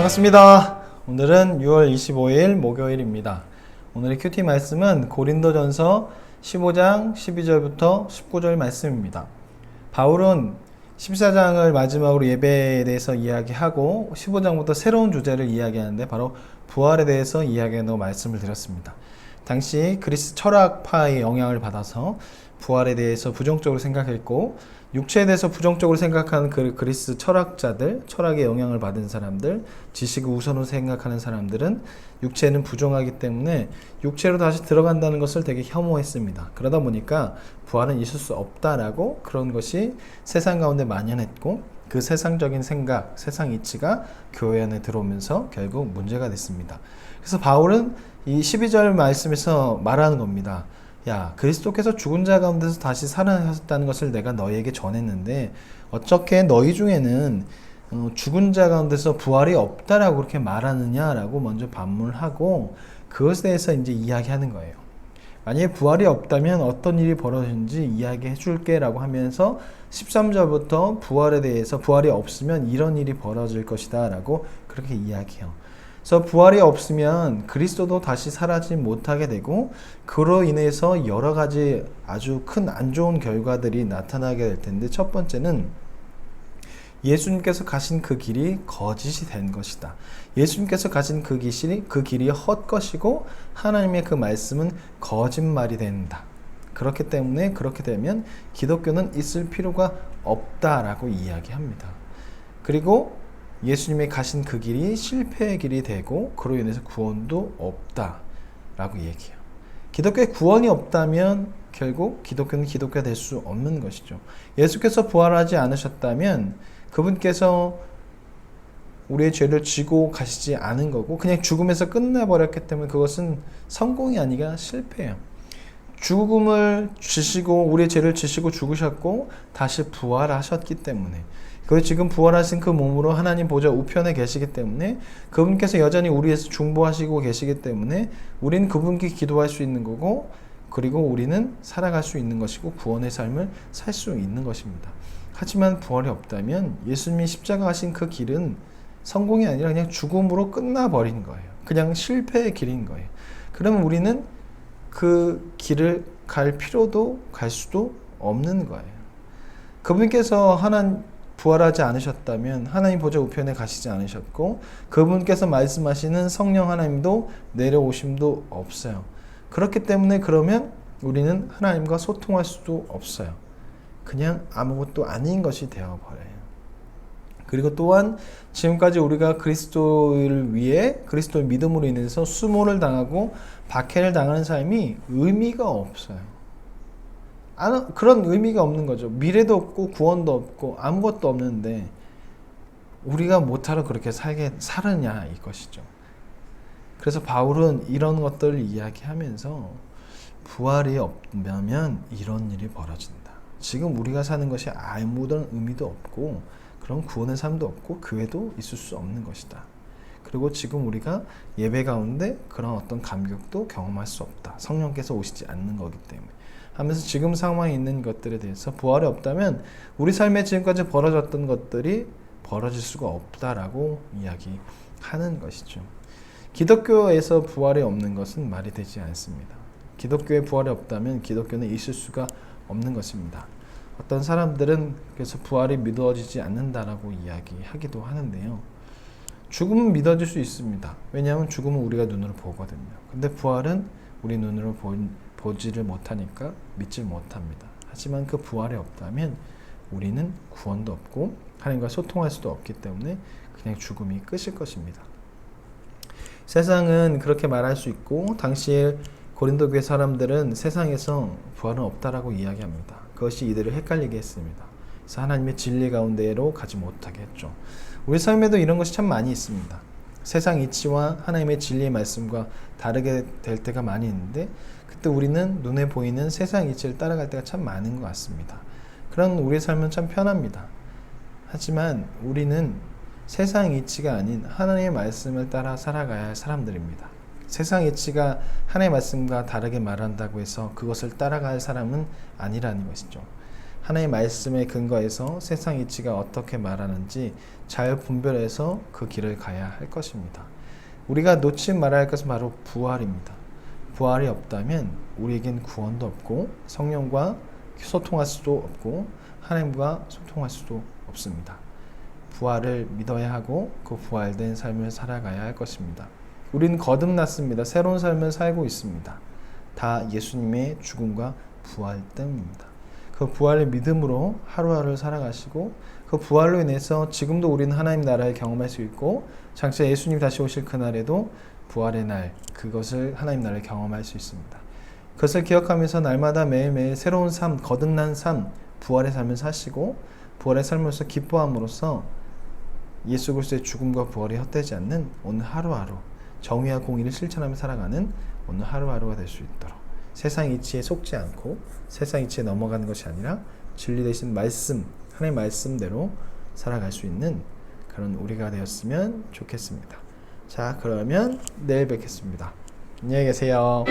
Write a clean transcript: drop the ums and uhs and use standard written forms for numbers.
반갑습니다. 오늘은 6월 25일 목요일입니다. 오늘의 큐티 말씀은 고린도전서 15장 12절부터 19절 말씀입니다. 바울은 14장을 마지막으로 예배에 대해서 이야기하고 15장부터 새로운 주제를 이야기하는데 바로 부활에 대해서 이야기한다고 말씀을 드렸습니다. 당시 그리스 철학파의 영향을 받아서 부활에 대해서 부정적으로 생각했고 육체에 대해서 부정적으로 생각하는 그 그리스 철학자들, 철학의 영향을 받은 사람들, 지식을 우선으로 생각하는 사람들은 육체는 부정하기 때문에 육체로 다시 들어간다는 것을 되게 혐오했습니다. 그러다 보니까 부활은 있을 수 없다라고 그런 것이 세상 가운데 만연했고 그 세상적인 생각, 세상 이치가 교회 안에 들어오면서 결국 문제가 됐습니다. 그래서 바울은 이 12절 말씀에서 말하는 겁니다. 야, 그리스도께서 죽은 자 가운데서 다시 살아나셨다는 것을 내가 너희에게 전했는데 어떻게 너희 중에는 죽은 자 가운데서 부활이 없다라고 그렇게 말하느냐라고 먼저 반문하고 그것에 대해서 이제 이야기하는 거예요. 만약에 부활이 없다면 어떤 일이 벌어지는지 이야기해 줄게 라고 하면서 13절부터 부활에 대해서 부활이 없으면 이런 일이 벌어질 것이다 라고 그렇게 이야기해요. 그래서 부활이 없으면 그리스도도 다시 사라지지 못하게 되고 그로 인해서 여러 가지 아주 큰 안 좋은 결과들이 나타나게 될 텐데 첫 번째는 예수님께서 가신 그 길이 거짓이 된 것이다. 예수님께서 가신 그 길이 헛것이고 하나님의 그 말씀은 거짓말이 된다. 그렇기 때문에 그렇게 되면 기독교는 있을 필요가 없다라고 이야기합니다. 그리고 예수님이 가신 그 길이 실패의 길이 되고 그로 인해서 구원도 없다라고 얘기해요. 기독교에 구원이 없다면 결국 기독교는 기독교가 될 수 없는 것이죠. 예수께서 부활하지 않으셨다면 그분께서 우리의 죄를 지고 가시지 않은 거고 그냥 죽음에서 끝나버렸기 때문에 그것은 성공이 아니라 실패예요. 죽음을 지시고 우리의 죄를 지시고 죽으셨고 다시 부활하셨기 때문에 그리고 지금 부활하신 그 몸으로 하나님 보좌 우편에 계시기 때문에 그분께서 여전히 우리에서 중보하시고 계시기 때문에 우리는 그분께 기도할 수 있는 거고 그리고 우리는 살아갈 수 있는 것이고 구원의 삶을 살 수 있는 것입니다. 하지만 부활이 없다면 예수님이 십자가 하신 그 길은 성공이 아니라 그냥 죽음으로 끝나버린 거예요. 그냥 실패의 길인 거예요. 그러면 우리는 그 길을 갈 필요도 갈 수도 없는 거예요. 그분께서 부활하지 않으셨다면 하나님 보좌 우편에 가시지 않으셨고 그분께서 말씀하시는 성령 하나님도 내려오심도 없어요. 그렇기 때문에 그러면 우리는 하나님과 소통할 수도 없어요. 그냥 아무것도 아닌 것이 되어버려요. 그리고 또한 지금까지 우리가 그리스도를 위해 그리스도의 믿음으로 인해서 수모를 당하고 박해를 당하는 삶이 의미가 없어요. 그런 의미가 없는 거죠. 미래도 없고 구원도 없고 아무것도 없는데 우리가 못하러 그렇게 살았냐 이것이죠. 그래서 바울은 이런 것들을 이야기하면서 부활이 없으면 이런 일이 벌어진다. 지금 우리가 사는 것이 아무런 의미도 없고 그런 구원의 삶도 없고 교회도 있을 수 없는 것이다. 그리고 지금 우리가 예배 가운데 그런 어떤 감격도 경험할 수 없다. 성령께서 오시지 않는 거기 때문에 하면서 지금 상황에 있는 것들에 대해서 부활이 없다면 우리 삶에 지금까지 벌어졌던 것들이 벌어질 수가 없다라고 이야기하는 것이죠. 기독교에서 부활이 없는 것은 말이 되지 않습니다. 기독교에 부활이 없다면 기독교는 있을 수가 없는 것입니다. 어떤 사람들은 그래서 부활이 믿어지지 않는다라고 이야기하기도 하는데요. 죽음은 믿어질 수 있습니다. 왜냐하면 죽음은 우리가 눈으로 보거든요. 근데 부활은 우리 눈으로 보지를 못하니까 믿지 못합니다. 하지만 그 부활이 없다면 우리는 구원도 없고 하나님과 소통할 수도 없기 때문에 그냥 죽음이 끝일 것입니다. 세상은 그렇게 말할 수 있고 당시에 고린도 교회 사람들은 세상에서 부활은 없다라고 이야기합니다. 그것이 이들을 헷갈리게 했습니다. 그래서 하나님의 진리 가운데로 가지 못하게 했죠. 우리 삶에도 이런 것이 참 많이 있습니다. 세상 이치와 하나님의 진리의 말씀과 다르게 될 때가 많이 있는데 그때 우리는 눈에 보이는 세상 이치를 따라갈 때가 참 많은 것 같습니다. 그런 우리의 삶은 참 편합니다. 하지만 우리는 세상 이치가 아닌 하나님의 말씀을 따라 살아가야 할 사람들입니다. 세상 이치가 하나님의 말씀과 다르게 말한다고 해서 그것을 따라갈 사람은 아니라는 것이죠. 하나님의 말씀에 근거해서 세상 이치가 어떻게 말하는지 잘 분별해서 그 길을 가야 할 것입니다. 우리가 놓지 말아야 할 것은 바로 부활입니다. 부활이 없다면 우리에겐 구원도 없고 성령과 소통할 수도 없고 하나님과 소통할 수도 없습니다. 부활을 믿어야 하고 그 부활된 삶을 살아가야 할 것입니다. 우리는 거듭났습니다. 새로운 삶을 살고 있습니다. 다 예수님의 죽음과 부활 때문입니다. 그 부활의 믿음으로 하루하루를 살아가시고 그 부활로 인해서 지금도 우리는 하나님 나라를 경험할 수 있고 장차 예수님 다시 오실 그날에도 부활의 날, 그것을 하나님 나라를 경험할 수 있습니다. 그것을 기억하면서 날마다 매일매일 새로운 삶, 거듭난 삶, 부활의 삶을 사시고 부활의 삶으로서 기뻐함으로써 예수 그리스도의 죽음과 부활이 헛되지 않는 오늘 하루하루 정의와 공의를 실천하며 살아가는 오늘 하루하루가 될 수 있도록 세상 이치에 속지 않고 세상 이치에 넘어가는 것이 아니라 진리 되신 말씀, 하나님의 말씀대로 살아갈 수 있는 그런 우리가 되었으면 좋겠습니다. 자, 그러면 내일 뵙겠습니다. 안녕히 계세요.